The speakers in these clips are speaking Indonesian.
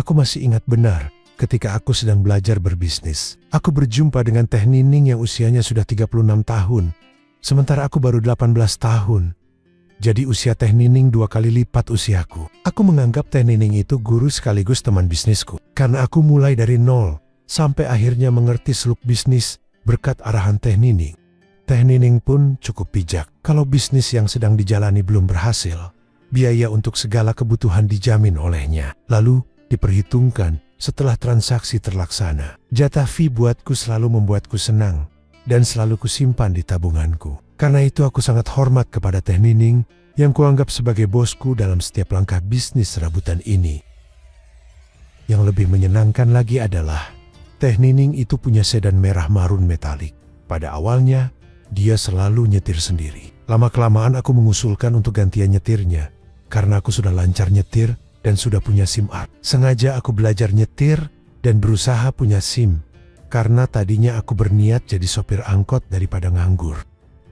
Aku masih ingat benar ketika aku sedang belajar berbisnis. Aku berjumpa dengan Teh Nining yang usianya sudah 36 tahun. Sementara aku baru 18 tahun. Jadi usia Teh Nining 2 kali lipat usiaku. Aku menganggap Teh Nining itu guru sekaligus teman bisnisku. Karena aku mulai dari nol sampai akhirnya mengerti seluk bisnis berkat arahan Teh Nining. Teh Nining pun cukup bijak. Kalau bisnis yang sedang dijalani belum berhasil, biaya untuk segala kebutuhan dijamin olehnya. Lalu diperhitungkan setelah transaksi terlaksana. Jatah fee buatku selalu membuatku senang dan selalu kusimpan di tabunganku. Karena itu aku sangat hormat kepada Teh Nining yang kuanggap sebagai bosku dalam setiap langkah bisnis serabutan ini. Yang lebih menyenangkan lagi adalah Teh Nining itu punya sedan merah marun metalik. Pada awalnya, dia selalu nyetir sendiri. Lama-kelamaan aku mengusulkan untuk gantian nyetirnya karena aku sudah lancar nyetir dan sudah punya SIM A. Sengaja aku belajar nyetir dan berusaha punya SIM karena tadinya aku berniat jadi sopir angkot daripada nganggur.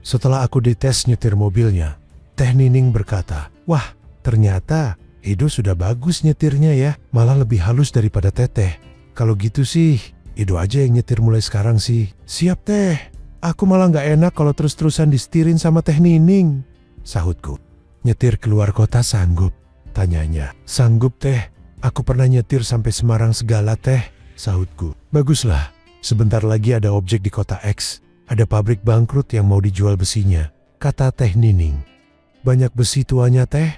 Setelah aku dites nyetir mobilnya, Teh Nining berkata, "Wah, ternyata Edo sudah bagus nyetirnya ya, malah lebih halus daripada Teteh. Kalau gitu sih, Edo aja yang nyetir mulai sekarang sih." "Siap Teh, aku malah gak enak kalau terus-terusan disetirin sama Teh Nining," sahutku. "Nyetir keluar kota sanggup?" tanyanya. "Sanggup Teh, aku pernah nyetir sampai Semarang segala Teh," sahutku. "Baguslah, sebentar lagi ada objek di kota X. Ada pabrik bangkrut yang mau dijual besinya," kata Teh Nining. "Banyak besi tuanya Teh?"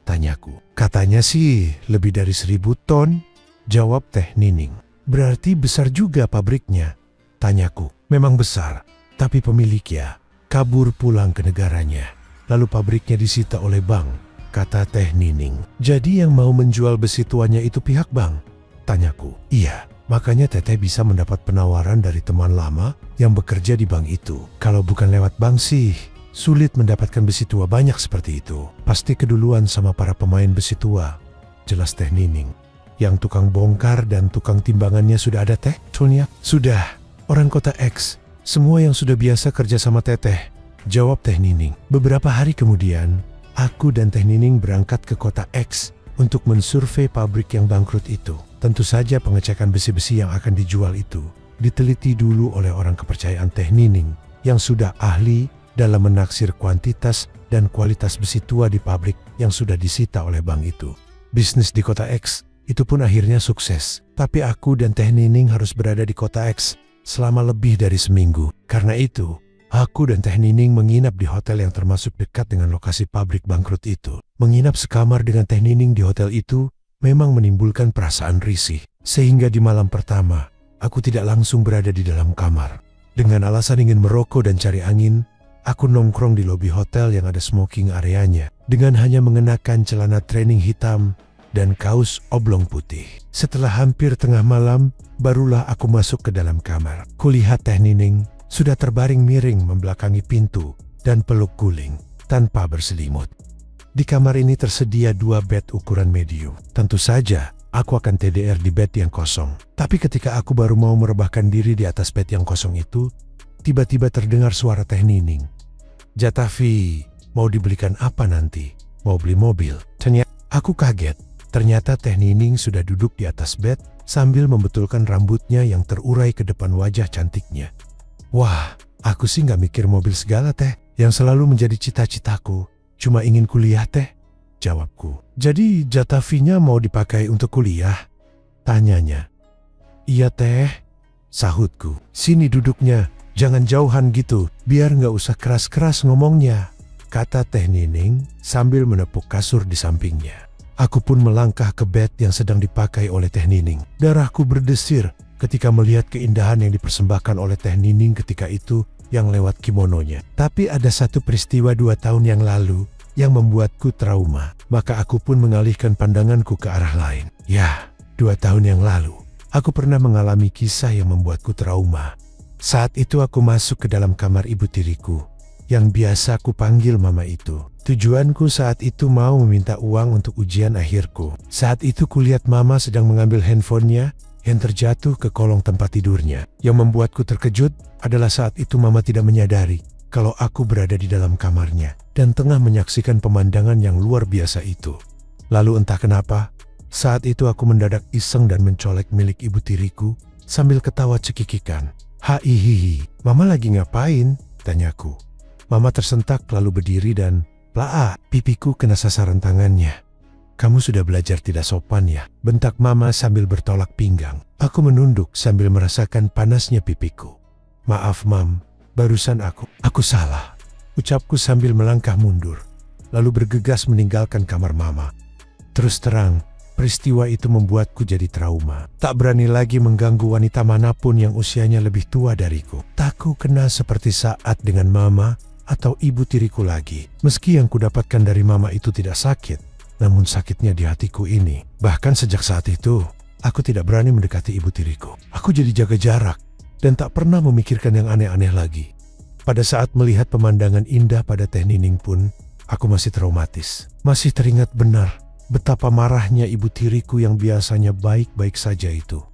tanyaku. "Katanya sih lebih dari 1000 ton, jawab Teh Nining. "Berarti besar juga pabriknya?" tanyaku. "Memang besar, tapi pemiliknya kabur pulang ke negaranya. Lalu pabriknya disita oleh bank," kata Teh Nining. "Jadi yang mau menjual besi tuanya itu pihak bank?" tanyaku. "Iya, makanya Teteh bisa mendapat penawaran dari teman lama yang bekerja di bank itu. Kalau bukan lewat bank sih, sulit mendapatkan besi tua banyak seperti itu. Pasti keduluan sama para pemain besi tua," jelas Teh Nining. "Yang tukang bongkar dan tukang timbangannya sudah ada Teh, Sonia?" "Sudah, orang kota X. Semua yang sudah biasa kerja sama Teteh," jawab Teh Nining. Beberapa hari kemudian, aku dan Teh Nining berangkat ke kota X untuk mensurvei pabrik yang bangkrut itu. Tentu saja pengecekan besi-besi yang akan dijual itu diteliti dulu oleh orang kepercayaan Teh Nining yang sudah ahli dalam menaksir kuantitas dan kualitas besi tua di pabrik yang sudah disita oleh bank itu. Bisnis di kota X itu pun akhirnya sukses. Tapi aku dan Teh Nining harus berada di kota X selama lebih dari seminggu. Karena itu, aku dan Teh Nining menginap di hotel yang termasuk dekat dengan lokasi pabrik bangkrut itu. Menginap sekamar dengan Teh Nining di hotel itu memang menimbulkan perasaan risih. Sehingga di malam pertama, aku tidak langsung berada di dalam kamar. Dengan alasan ingin merokok dan cari angin, aku nongkrong di lobi hotel yang ada smoking areanya dengan hanya mengenakan celana training hitam dan kaos oblong putih. Setelah hampir tengah malam, barulah aku masuk ke dalam kamar. Kulihat Teh Nining sudah terbaring miring membelakangi pintu dan peluk guling tanpa berselimut. Di kamar ini tersedia 2 bed ukuran medium. Tentu saja, aku akan TDR di bed yang kosong. Tapi ketika aku baru mau merebahkan diri di atas bed yang kosong itu, tiba-tiba terdengar suara Teh Nining. "Jatah fee, mau dibelikan apa nanti? Mau beli mobil?" Aku kaget. Ternyata Teh Nining sudah duduk di atas bed sambil membetulkan rambutnya yang terurai ke depan wajah cantiknya. "Wah, aku sih gak mikir mobil segala Teh. Yang selalu menjadi cita-citaku cuma ingin kuliah Teh," jawabku. "Jadi jatah fee-nya mau dipakai untuk kuliah?" tanyanya. "Iya Teh," sahutku. "Sini duduknya, jangan jauhan gitu, biar gak usah keras-keras ngomongnya," kata Teh Nining sambil menepuk kasur di sampingnya. Aku pun melangkah ke bed yang sedang dipakai oleh Teh Nining. Darahku berdesir ketika melihat keindahan yang dipersembahkan oleh Teh Nining ketika itu yang lewat kimononya. Tapi ada satu peristiwa 2 tahun yang lalu yang membuatku trauma. Maka aku pun mengalihkan pandanganku ke arah lain. Ya, 2 tahun yang lalu, aku pernah mengalami kisah yang membuatku trauma. Saat itu aku masuk ke dalam kamar ibu tiriku, yang biasa aku panggil mama itu. Tujuanku saat itu mau meminta uang untuk ujian akhirku. Saat itu kulihat mama sedang mengambil handphonenya yang terjatuh ke kolong tempat tidurnya. Yang membuatku terkejut adalah saat itu mama tidak menyadari kalau aku berada di dalam kamarnya dan tengah menyaksikan pemandangan yang luar biasa itu. Lalu entah kenapa, Saat itu aku mendadak iseng dan mencolek milik ibu tiriku sambil ketawa cekikikan. Hihihi, Mama lagi ngapain? Tanyaku. Mama tersentak lalu berdiri dan plaa, pipiku kena sasaran tangannya. Kamu sudah belajar tidak sopan ya? Bentak Mama sambil bertolak pinggang. Aku menunduk sambil merasakan panasnya pipiku. Maaf Mam, barusan aku salah. Ucapku sambil melangkah mundur, lalu bergegas meninggalkan kamar Mama. Terus terang, peristiwa itu membuatku jadi trauma. Tak berani lagi mengganggu wanita manapun yang usianya lebih tua dariku. Tak ku kenal seperti saat dengan Mama atau ibu tiriku lagi. Meski yang kudapatkan dari Mama itu tidak sakit, namun sakitnya di hatiku ini. Bahkan sejak saat itu, aku tidak berani mendekati ibu tiriku. Aku jadi jaga jarak dan tak pernah memikirkan yang aneh-aneh lagi. Pada saat melihat pemandangan indah pada Teh Nining pun, aku masih traumatis. Masih teringat benar betapa marahnya ibu tiriku yang biasanya baik-baik saja itu.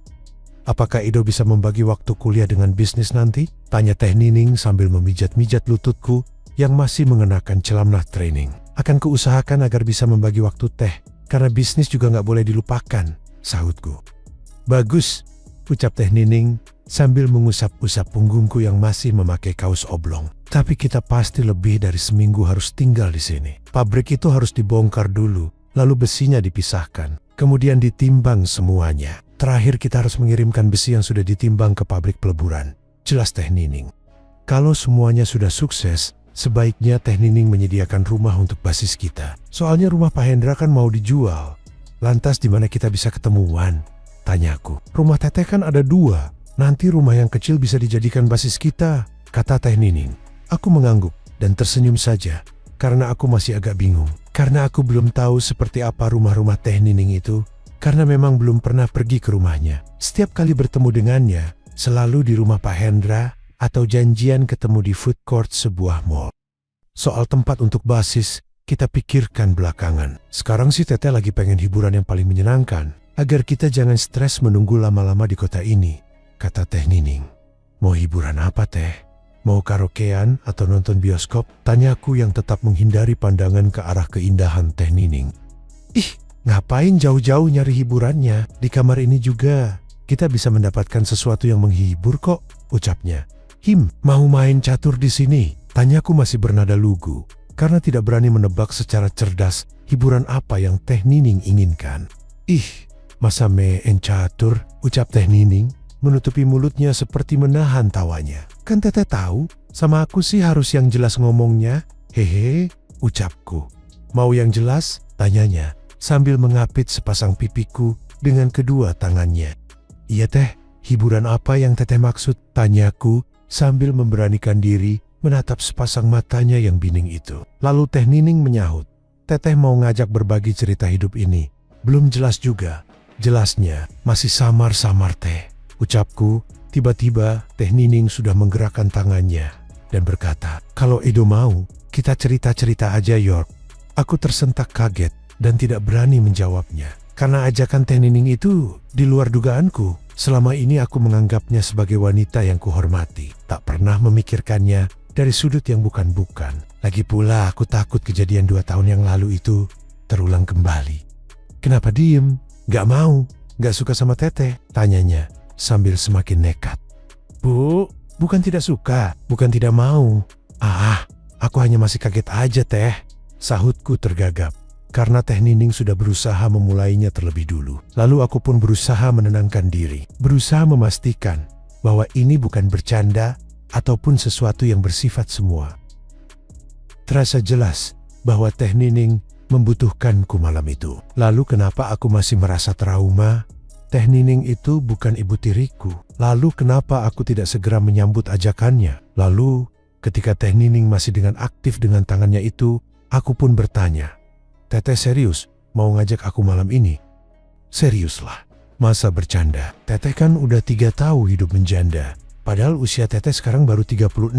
Apakah Edo bisa membagi waktu kuliah dengan bisnis nanti? Tanya Teh Nining sambil memijat-mijat lututku yang masih mengenakan celamah training. Akan kuusahakan agar bisa membagi waktu Teh, karena bisnis juga nggak boleh dilupakan, sahutku. Bagus, ucap Teh Nining sambil mengusap-usap punggungku yang masih memakai kaos oblong. Tapi kita pasti lebih dari seminggu harus tinggal di sini. Pabrik itu harus dibongkar dulu, lalu besinya dipisahkan, kemudian ditimbang semuanya. Terakhir kita harus mengirimkan besi yang sudah ditimbang ke pabrik peleburan, jelas Teh Nining. Kalau semuanya sudah sukses, sebaiknya Teh Nining menyediakan rumah untuk basis kita. Soalnya rumah Pak Hendra kan mau dijual. Lantas di mana kita bisa ketemuan? Tanyaku. Rumah Teteh kan ada 2. Nanti rumah yang kecil bisa dijadikan basis kita, kata Teh Nining. Aku mengangguk dan tersenyum saja, karena aku masih agak bingung. Karena aku belum tahu seperti apa rumah-rumah Teh Nining itu, karena memang belum pernah pergi ke rumahnya. Setiap kali bertemu dengannya, selalu di rumah Pak Hendra atau janjian ketemu di food court sebuah mall. Soal tempat untuk basis, kita pikirkan belakangan. Sekarang sih Teteh lagi pengen hiburan yang paling menyenangkan, agar kita jangan stres menunggu lama-lama di kota ini, kata Teh Nining. Mau hiburan apa Teh? Mau karaokean atau nonton bioskop? Tanyaku yang tetap menghindari pandangan ke arah keindahan Teh Nining. Ih, ngapain jauh-jauh nyari hiburannya? Di kamar ini juga kita bisa mendapatkan sesuatu yang menghibur kok, ucapnya. Mau main catur di sini? Tanyaku masih bernada lugu, karena tidak berani menebak secara cerdas hiburan apa yang Teh Nining inginkan. Ih, masa main catur? Ucap Teh Nining, menutupi mulutnya seperti menahan tawanya. Kan Teteh tahu, sama aku sih harus yang jelas ngomongnya. Hehe, ucapku. Mau yang jelas? Tanyanya, sambil mengapit sepasang pipiku dengan kedua tangannya. Iya Teh, hiburan apa yang Teteh maksud? Tanyaku sambil memberanikan diri menatap sepasang matanya yang bining itu. Lalu Teh Nining menyahut, Teteh mau ngajak berbagi cerita hidup ini. Belum jelas juga. Jelasnya masih samar-samar Teh, ucapku. Tiba-tiba Teh Nining sudah menggerakkan tangannya dan berkata, kalau Edo mau, kita cerita-cerita aja York. Aku tersentak kaget dan tidak berani menjawabnya. Karena ajakan Teh Nining itu di luar dugaanku. Selama ini aku menganggapnya sebagai wanita yang kuhormati. Tak pernah memikirkannya dari sudut yang bukan-bukan. Lagi pula aku takut kejadian 2 tahun yang lalu itu terulang kembali. Kenapa diem? Gak mau? Gak suka sama Teteh? Tanyanya sambil semakin nekat. Bu, bukan tidak suka, bukan tidak mau. Aku hanya masih kaget aja Teh, sahutku tergagap. Karena Teh Nining sudah berusaha memulainya terlebih dulu. Lalu aku pun berusaha menenangkan diri. Berusaha memastikan bahwa ini bukan bercanda ataupun sesuatu yang bersifat semua. Terasa jelas bahwa Teh Nining membutuhkanku malam itu. Lalu kenapa aku masih merasa trauma? Teh Nining itu bukan ibu tiriku. Lalu kenapa aku tidak segera menyambut ajakannya? Lalu ketika Teh Nining masih dengan aktif dengan tangannya itu, aku pun bertanya, Teteh serius mau ngajak aku malam ini? Seriuslah, masa bercanda? Teteh kan udah 3 tahun hidup menjanda. Padahal usia Teteh sekarang baru 36,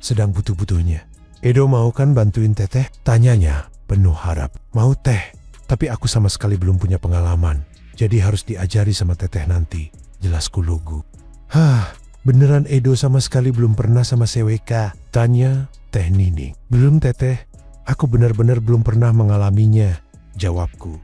sedang butuh-butuhnya. Edo mau kan bantuin Teteh? Tanyanya penuh harap. Mau Teh, tapi aku sama sekali belum punya pengalaman. Jadi harus diajari sama Teteh nanti, jelasku lugu. Beneran Edo sama sekali belum pernah sama CWK? Tanya Teh Nining. Belum Teteh, aku benar-benar belum pernah mengalaminya, jawabku.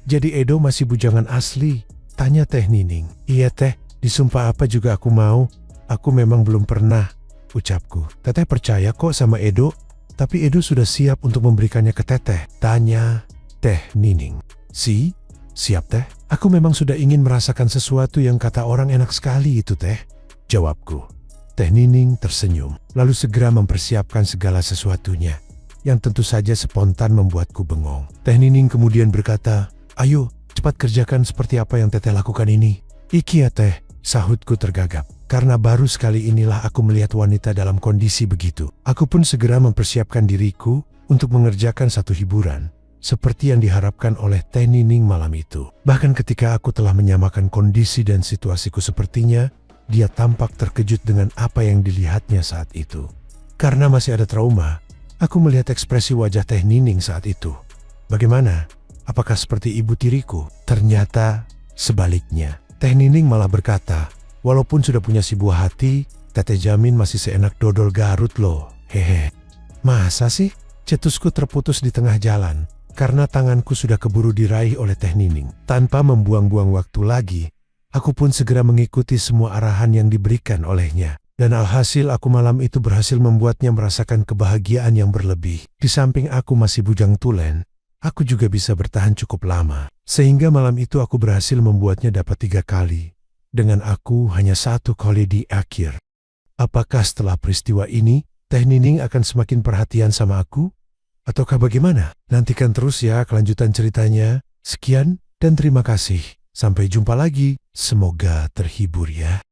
Jadi Edo masih bujangan asli? Tanya Teh Nining. Iya Teh, disumpah apa juga aku mau. Aku memang belum pernah, ucapku. Teteh percaya kok sama Edo, tapi Edo sudah siap untuk memberikannya ke Teteh. Tanya Teh Nining. Siap Teh. Aku memang sudah ingin merasakan sesuatu yang kata orang enak sekali itu Teh, jawabku. Teh Nining tersenyum, lalu segera mempersiapkan segala sesuatunya, yang tentu saja spontan membuatku bengong. Teh Nining kemudian berkata, ayo cepat kerjakan seperti apa yang Teteh lakukan ini. Iki ya Teh, sahutku tergagap. Karena baru sekali inilah aku melihat wanita dalam kondisi begitu. Aku pun segera mempersiapkan diriku untuk mengerjakan satu hiburan, seperti yang diharapkan oleh Teh Nining malam itu. Bahkan ketika aku telah menyamakan kondisi dan situasiku sepertinya, dia tampak terkejut dengan apa yang dilihatnya saat itu. Karena masih ada trauma, aku melihat ekspresi wajah Teh Nining saat itu. Bagaimana? Apakah seperti ibu tiriku? Ternyata sebaliknya. Teh Nining malah berkata, walaupun sudah punya si buah hati, Teteh jamin masih seenak dodol Garut loh. Hehe. Masa sih? Cetusku terputus di tengah jalan, karena tanganku sudah keburu diraih oleh Teh Nining. Tanpa membuang-buang waktu lagi, aku pun segera mengikuti semua arahan yang diberikan olehnya. Dan alhasil aku malam itu berhasil membuatnya merasakan kebahagiaan yang berlebih. Di samping aku masih bujang tulen, aku juga bisa bertahan cukup lama. Sehingga malam itu aku berhasil membuatnya dapat 3 kali. Dengan aku hanya 1 kali di akhir. Apakah setelah peristiwa ini, Teh Nining akan semakin perhatian sama aku? Ataukah bagaimana? Nantikan terus ya kelanjutan ceritanya. Sekian dan terima kasih. Sampai jumpa lagi. Semoga terhibur ya.